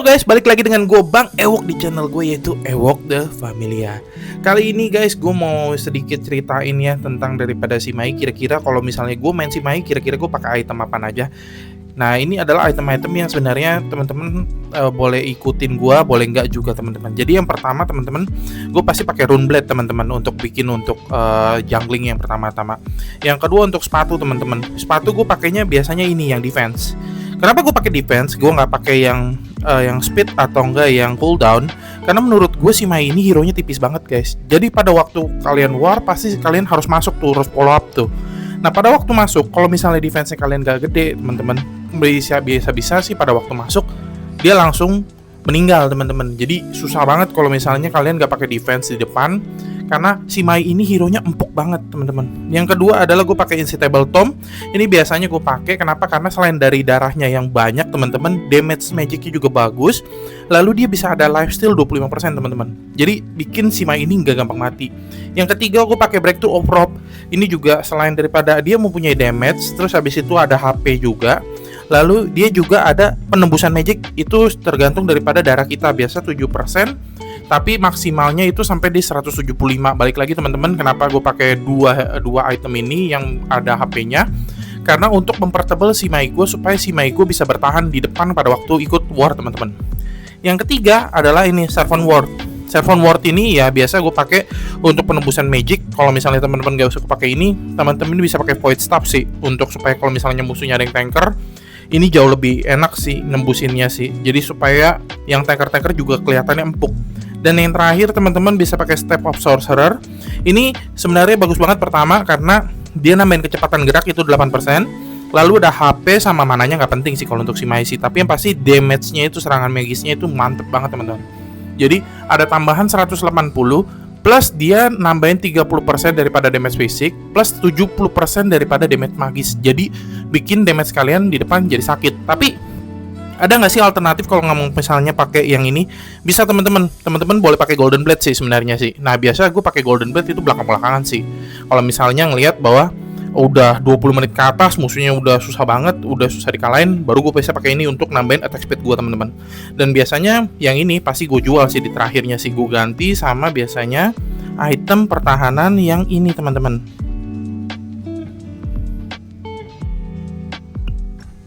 Halo guys, balik lagi dengan gue Bang Ewok di channel gue, yaitu Ewok The Familia. Kali ini guys, gue mau sedikit ceritain ya tentang daripada si Mai. Kira-kira kalau misalnya gue main si Mai, kira-kira gue pakai item apa aja. Nah, ini adalah item-item yang sebenarnya teman-teman boleh ikutin gue, boleh nggak juga teman-teman. Jadi yang pertama teman-teman, gue pasti pakai Rune Blade teman-teman untuk bikin untuk jungling yang pertama-tama. Yang kedua untuk sepatu teman-teman. Sepatu gue pakainya biasanya ini yang defense. Kenapa gue pakai defense? Gue nggak pakai yang speed atau enggak yang cooldown, karena menurut gue si Mai ini hero nya tipis banget guys. Jadi pada waktu kalian war pasti kalian harus masuk tuh, harus follow up tuh. Nah pada waktu masuk, kalau misalnya defense-nya kalian gak gede teman-teman, bisa sih pada waktu masuk dia langsung meninggal teman-teman. Jadi susah banget kalau misalnya kalian gak pakai defense di depan, karena si Mai ini hero nya empuk banget teman-teman. Yang kedua adalah gue pakai Incitable Tome. Ini biasanya gue pakai kenapa? Karena selain dari darahnya yang banyak teman-teman, damage magicnya juga bagus. Lalu dia bisa ada lifesteal 25% teman-teman. Jadi bikin si Mai ini nggak gampang mati. Yang ketiga gue pakai Breakthrough of Rob. Ini juga selain daripada dia mempunyai damage, terus habis itu ada HP juga. Lalu dia juga ada penembusan magic, itu tergantung daripada darah kita, biasa 7%, tapi maksimalnya itu sampai di 175. Balik lagi teman-teman, kenapa gue pakai dua item ini yang ada HP-nya? Karena untuk mempertebal si Mai gue, supaya si Mai gue bisa bertahan di depan pada waktu ikut war teman-teman. Yang ketiga adalah ini Servant Ward. Servant Ward ini ya biasa gue pakai untuk penembusan magic. Kalau misalnya teman-teman gak usah pakai ini, teman-teman bisa pakai Void Staff sih, untuk supaya kalau misalnya musuhnya ada yang tanker, ini jauh lebih enak sih nembusinnya sih. Jadi supaya yang tanker-tanker juga kelihatannya empuk. Dan yang terakhir teman-teman bisa pakai Step of Sorcerer. Ini sebenarnya bagus banget pertama karena dia nambahin kecepatan gerak itu 8%. Lalu ada HP sama mananya, nggak penting sih kalau untuk si Mai sih. Tapi yang pasti damage-nya itu, serangan magisnya itu mantep banget teman-teman. Jadi ada tambahan 180 plus dia nambahin 30% daripada damage fisik plus 70% daripada damage magis. Jadi bikin damage kalian di depan jadi sakit. Tapi ada nggak sih alternatif kalau nggak mau misalnya pakai yang ini? Bisa teman-teman boleh pakai Golden Blade sih sebenarnya sih. Nah biasa gue pakai Golden Blade itu belakang-belakangan sih. Kalau misalnya ngelihat bahwa udah 20 menit ke atas musuhnya udah susah banget, udah susah dikalahin, baru gue bisa pakai ini untuk nambahin attack speed gue teman-teman. Dan biasanya yang ini pasti gue jual sih di terakhirnya sih, gue ganti sama biasanya item pertahanan yang ini teman-teman.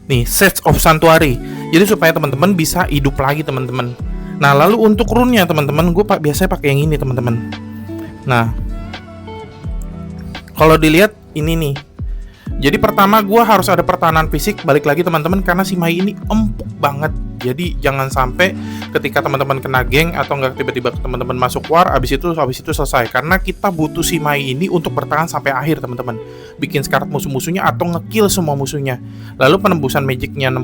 Nih, Sage of Sanctuary. Jadi supaya teman-teman bisa hidup lagi teman-teman. Nah, lalu untuk rune-nya teman-teman, gue biasanya pakai yang ini teman-teman. Nah, kalau dilihat ini nih. Jadi pertama gue harus ada pertahanan fisik. Balik lagi teman-teman, karena si Mai ini empuk banget. Jadi jangan sampai ketika teman-teman kena geng atau enggak tiba-tiba teman-teman masuk war, habis itu selesai. Karena kita butuh si Mai ini untuk bertahan sampai akhir teman-teman. Bikin sekarat musuh-musuhnya atau ngekill semua musuhnya. Lalu penembusan magicnya 6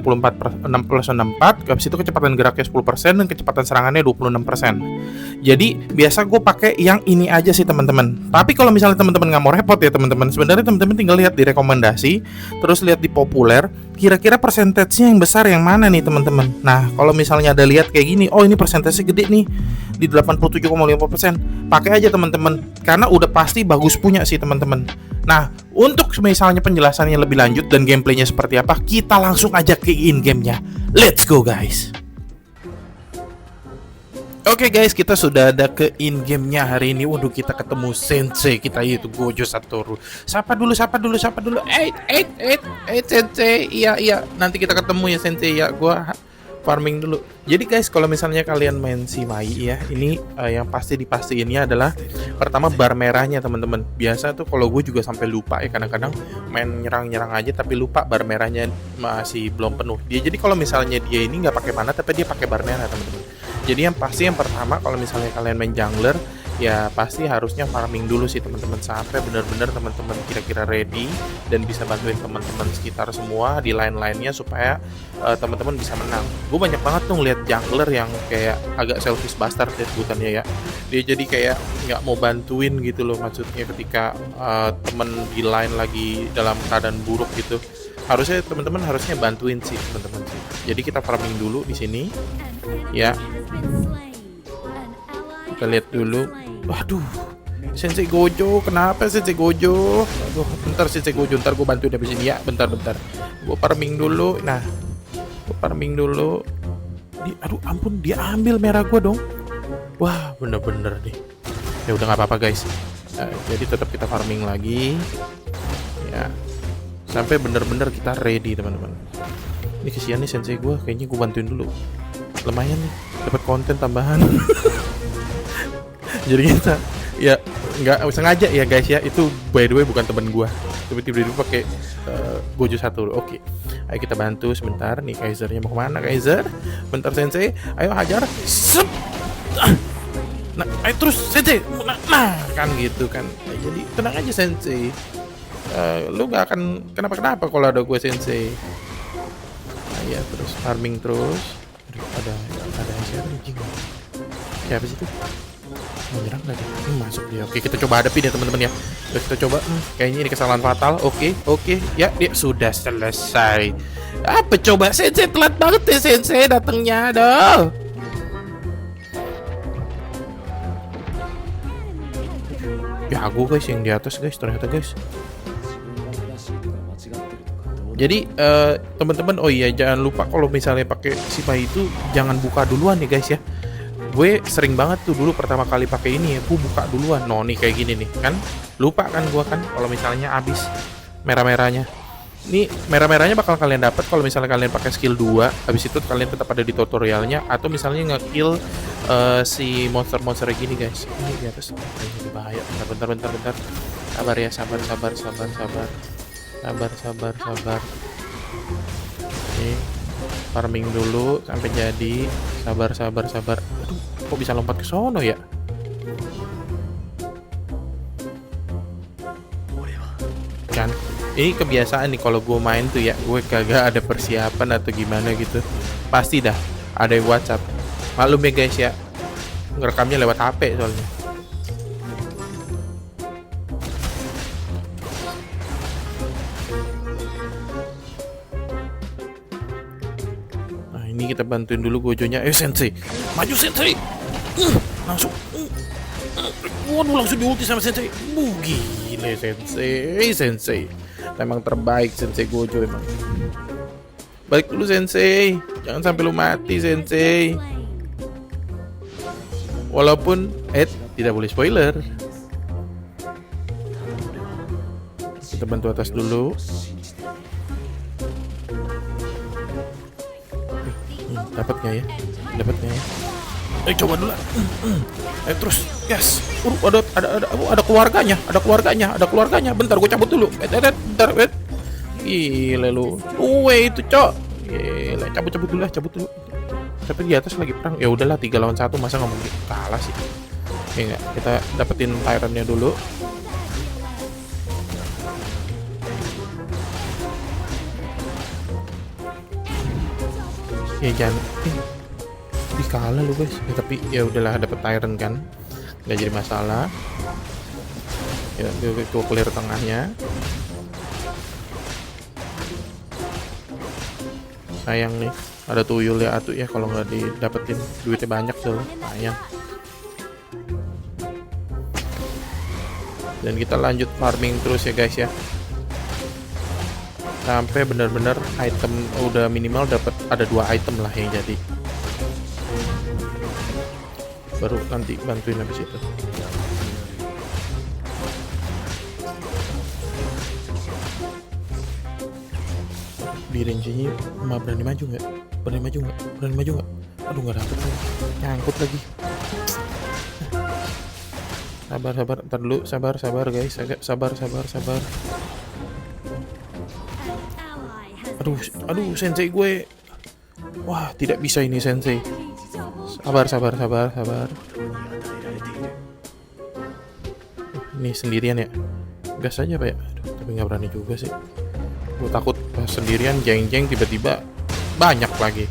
plus 64, habis itu kecepatan geraknya 10% dan kecepatan serangannya 26%. Jadi biasa gue pakai yang ini aja sih teman-teman. Tapi kalau misalnya teman-teman nggak mau repot ya teman-teman, sebenarnya teman-teman tinggal lihat di rekomendasi, terus lihat di populer, kira-kira persentasenya yang besar yang mana nih teman-teman. Nah kalau misalnya ada lihat kayak gini, oh ini persentasenya gede nih di 87,5%, pakai aja teman-teman, karena udah pasti bagus punya sih teman-teman. Nah untuk misalnya penjelasannya lebih lanjut dan gameplaynya seperti apa, kita langsung aja ke in gamenya. Let's go guys. Oke guys, kita sudah ada ke in gamenya hari ini. Waduh, kita ketemu Sensei kita, yaitu Gojo Satoru. Sapa dulu. Sensei. Iya. Nanti kita ketemu ya Sensei ya. Gua farming dulu. Jadi guys, kalau misalnya kalian main si Mai ya, ini yang pasti dipastiinnya adalah pertama bar merahnya teman-teman. Biasa tuh kalau gue juga sampai lupa ya, kadang-kadang main nyerang aja tapi lupa bar merahnya masih belum penuh. Jadi kalau misalnya dia ini nggak pakai mana tapi dia pakai bar merah teman-teman. Jadi yang pasti yang pertama kalau misalnya kalian main jungler, ya pasti harusnya farming dulu sih teman-teman, sampai benar-benar teman-teman kira-kira ready dan bisa bantuin teman-teman sekitar semua di line-line-nya supaya teman-teman bisa menang. Gue banyak banget tuh ngeliat jungler yang kayak agak selfish bastard ya sebutannya ya. Dia jadi kayak nggak mau bantuin gitu loh, maksudnya ketika temen di line lagi dalam keadaan buruk gitu. Harusnya teman-teman harusnya bantuin sih teman-teman sih. Jadi kita farming dulu di sini ya. Kita lihat dulu. Waduh, Sensei Gojo, kenapa Sensei Gojo? Aduh, bentar Sensei Gojo, ntar gue bantuin habis ini ya. Bentar. Gue farming dulu. Nah, gue farming dulu. Aduh ampun, dia ambil merah gua dong. Wah, bener-bener nih. Ya udah nggak apa-apa guys. Jadi tetap kita farming lagi. Ya, sampai bener-bener kita ready teman-teman. Ini kesian nih sensei gue, kayaknya gue bantuin dulu. Lumayan nih, dapat konten tambahan. Jadi kita ya nggak sengaja ya guys ya, itu by the way bukan temen gue, tapi tiba-tiba pakai gojo satu. Oke, ayo kita bantu sebentar nih. Kaisernya mau kemana Kaiser? Bentar sensei, ayo hajar. Sep. Nah, ayo terus sensei. Nah kan gitu kan. Nah, jadi tenang aja sensei. Lu gak akan kenapa-kenapa kalau ada gue sensei. Nah, ya terus farming terus. Aduh, ada siapa nih? Siapa sih itu? Menyerang lagi. Masuk dia. Oke, kita coba hadapin ya teman-teman ya. Terus kita coba. Kayaknya ini kesalahan fatal. Oke. Ya, dia sudah selesai. Apa coba sensei, telat banget ya sensei datangnya. Aduh. Ya aku guys yang di atas guys ternyata guys. Jadi teman-teman, oh iya jangan lupa kalau misalnya pakai Simai itu jangan buka duluan ya guys ya. Gue sering banget tuh dulu pertama kali pakai ini ya, gue buka duluan. No nih kayak gini nih kan, lupa kan gue kan kalau misalnya habis merah-merahnya. Ini merah-merahnya bakal kalian dapat kalau misalnya kalian pakai skill 2. Habis itu kalian tetap ada di tutorialnya, atau misalnya nge-kill si monster-monster gini guys. Ini di atas, ini bahaya. Bentar. Sabar ya, sabar. Oke, farming dulu sampai jadi. Sabar. Aduh, kok bisa lompat ke sono ya? Kan ini kebiasaan nih kalau gue main tuh ya, gue kagak ada persiapan atau gimana gitu, pasti dah ada yang WhatsApp. Maklum ya guys ya, ngerekamnya lewat HP soalnya. Nah ini kita bantuin dulu gojonya. Sensei, maju sensei. Langsung. Waduh, langsung diulti sama sensei. Gile sensei. Emang terbaik sensei Gojo emang. Balik dulu sensei, jangan sampai lu mati sensei. Walaupun tidak boleh spoiler. Kita bantu atas dulu. Dapat nggak ya? Coba dulu. Terus, yes. Ada keluarganya. Bentar, gue cabut dulu. Bentar. Gila lu. Itu, Cok. Gila, cabut dulu. Tapi di atas lagi perang. Ya udahlah, 3 lawan 1, masa ngomong kalah sih. Oke, enggak. Kita dapetin tyrant-nya dulu. Ya jangan. Kalah lu guys ya, tapi ya udahlah, dapet tyrant kan, nggak jadi masalah ya. Gue clear tengahnya. Sayang nih ada tuyul ya atuh ya, kalau nggak didapetin duitnya banyak tuh, sayang. Dan kita lanjut farming terus ya guys ya, sampai benar-benar item udah minimal dapat ada 2 item lah yang jadi. Baru nanti bantuin habis itu. Di range-nya berani maju nggak? Aduh, nggak dapet lagi. Nyangkut lagi. Sabar. Ntar dulu, sabar guys. Sabar. Aduh sensei gue. Wah, tidak bisa ini sensei. Sabar. Ini sendirian ya, gas aja pak ya. Aduh, tapi nggak berani juga sih. Gue takut pas sendirian jeng tiba-tiba banyak lagi.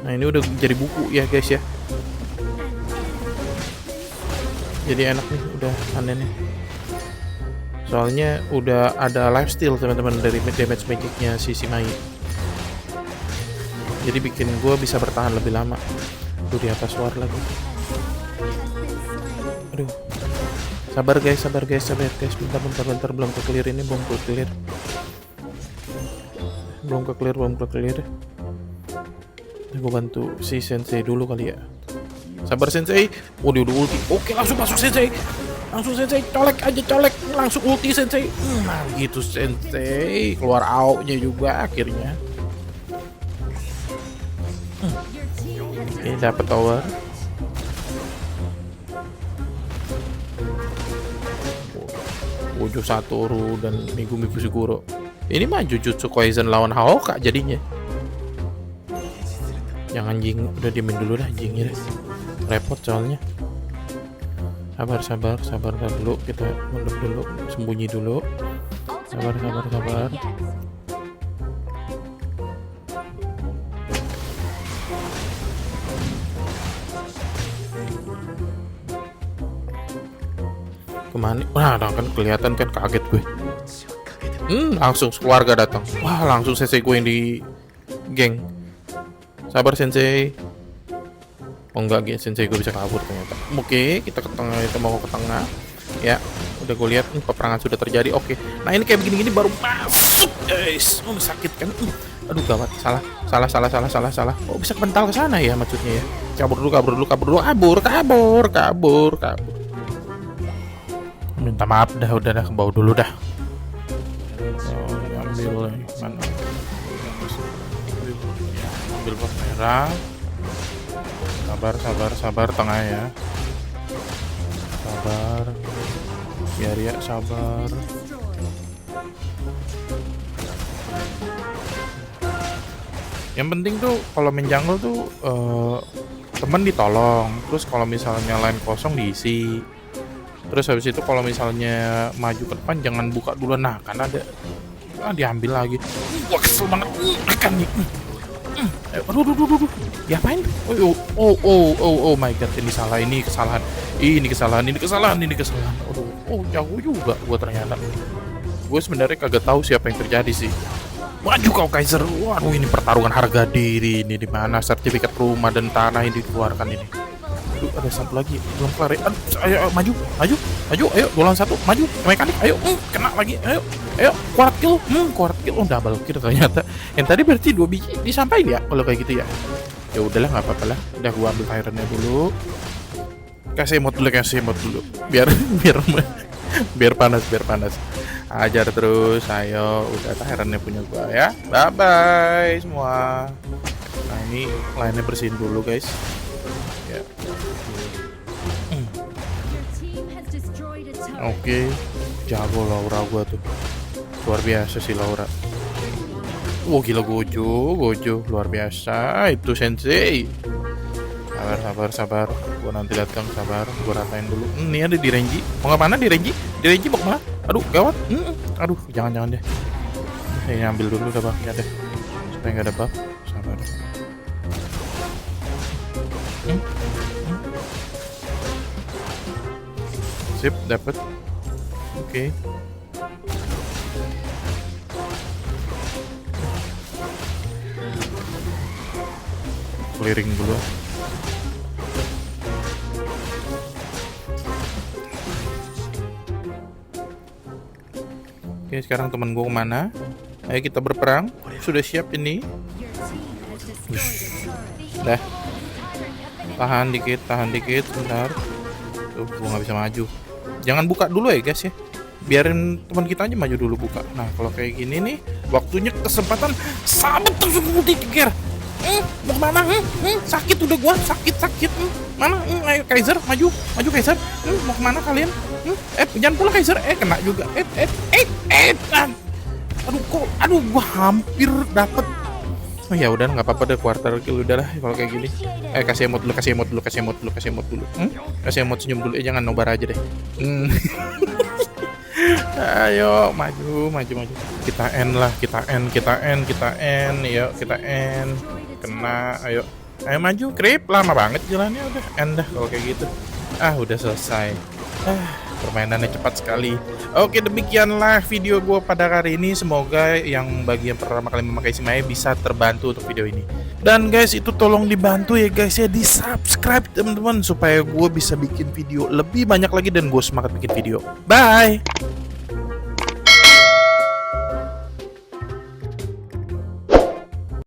Nah ini udah jadi buku ya guys ya. Jadi enak nih, udah aneh nih. Soalnya udah ada lifesteal teman-teman dari damage magicnya si Simai. Jadi bikin gue bisa bertahan lebih lama. Tuh di atas war lagi. Aduh. Sabar guys. Bentar. Belum ke clear. Gue bantu si sensei dulu kali ya. Sabar sensei. Oh dia udah ulti. Oke langsung masuk sensei. Langsung sensei colek aja colek. Langsung ulti sensei. Nah gitu sensei. Keluar AOE-nya juga akhirnya. Oke dapat tower. Gojo Satoru dan Megumi Fushiguro. Ini mah Jujutsu Kaisen lawan Haoka jadinya. Jangan Jing, udah diemin dulu dah Jingnya deh. Repot soalnya. Sabar dulu, kita mundur dulu, sembunyi dulu. Sabar. Kemana? Wah, kan kelihatan kan, kaget gue. Langsung keluarga datang. Wah, langsung sensei gue yang di geng. Sabar sensei. Oh enggak, sensei gue bisa kabur ternyata. Oke, kita ke tengah, kita mau ke tengah. Ya, udah gue lihat peperangan sudah terjadi. Oke. Nah, ini kayak begini-gini baru masuk, guys. Sakit kan? Aduh, gawat. Salah. Oh, bisa kepental ke sana ya maksudnya ya. Kabur dulu. Kabur. Minta maaf dah, udah ke bawah dulu dah. Ambil mana? Ambil bot merah. Sabar tengah ya. Sabar. Biar ya sabar. Yang penting tuh kalau main jungle tuh temen ditolong. Terus kalau misalnya line kosong diisi. Terus habis itu kalau misalnya maju ke depan jangan buka dulu. Nah kan ada diambil lagi. Wah kesel banget kan nih. Aduh. Diapain? Oh my god, ini salah, ini kesalahan. Aduh, jauh juga gua ternyata. Gue sebenarnya kagak tahu siapa yang terjadi sih. Maju kau Kaiser. Waduh, ini pertarungan harga diri ini, di mana sertifikat rumah dan tanah yang dikeluarkan ini. Aduh, ada satu lagi belum kelar. Ayo maju. Ayo bola satu, maju. Mekanik, ayo. Kena lagi. Ayo, kuart kill. Oh, double kill ternyata. Yang tadi berarti 2 biji disampaikan ya kalau kayak gitu ya. Ya udahlah, enggak apa-apa lah. Udah gua ambil ironnya dulu. Kasih emot dulu. Biar panas. Ajar terus, ayo. Udah ironnya punya gua ya. Bye bye semua. Nah, ini lainnya bersihin dulu, guys. Ya. Oke. Jago Laura gua tuh. Luar biasa sih Laura. Gila Gojo luar biasa itu sensei. Sabar. Gua nanti datang, sabar. Gua ratain dulu. Ini ada di Renji. Mau kemana di Renji? Mau kemana? Aduh, gawat. Aduh, jangan deh. Saya ambil dulu udah buffnya deh. Supaya nggak ada buff. Sabar. Sip, dapat. Oke. Clearing dulu. Oke, sekarang temen gue kemana? Ayo kita berperang. Sudah siap ini. Dah. Tahan dikit, sebentar. Tuh, gue nggak bisa maju. Jangan buka dulu ya guys ya. Biarin teman kita aja maju dulu buka. Nah, kalau kayak gini nih, waktunya kesempatan sabet terus multi tikir. Mau kemana? Sakit udah gua, sakit. Mana? Ayo Kaiser, maju Kaiser. Mau kemana kalian? Jangan pula Kaiser. Kena juga. Aduh, gua hampir dapet. Oh ya udah, nggak apa-apa deh, quarter kill udah lah kalau kayak gini. Kasih emot dulu. Kasih emot senyum dulu. Jangan nobar aja deh. Ayo maju. Kita end. Yuk kita end. Kena, ayo maju, krip, lama banget jalannya, udah end dah kalau kayak gitu. Udah selesai. Permainannya cepat sekali. Oke, demikianlah video gue pada hari ini. Semoga yang bagi yang pertama kali memakai Simaya bisa terbantu untuk video ini. Dan guys, itu tolong dibantu ya guys ya, di subscribe teman-teman, supaya gue bisa bikin video lebih banyak lagi dan gue semangat bikin video. Bye.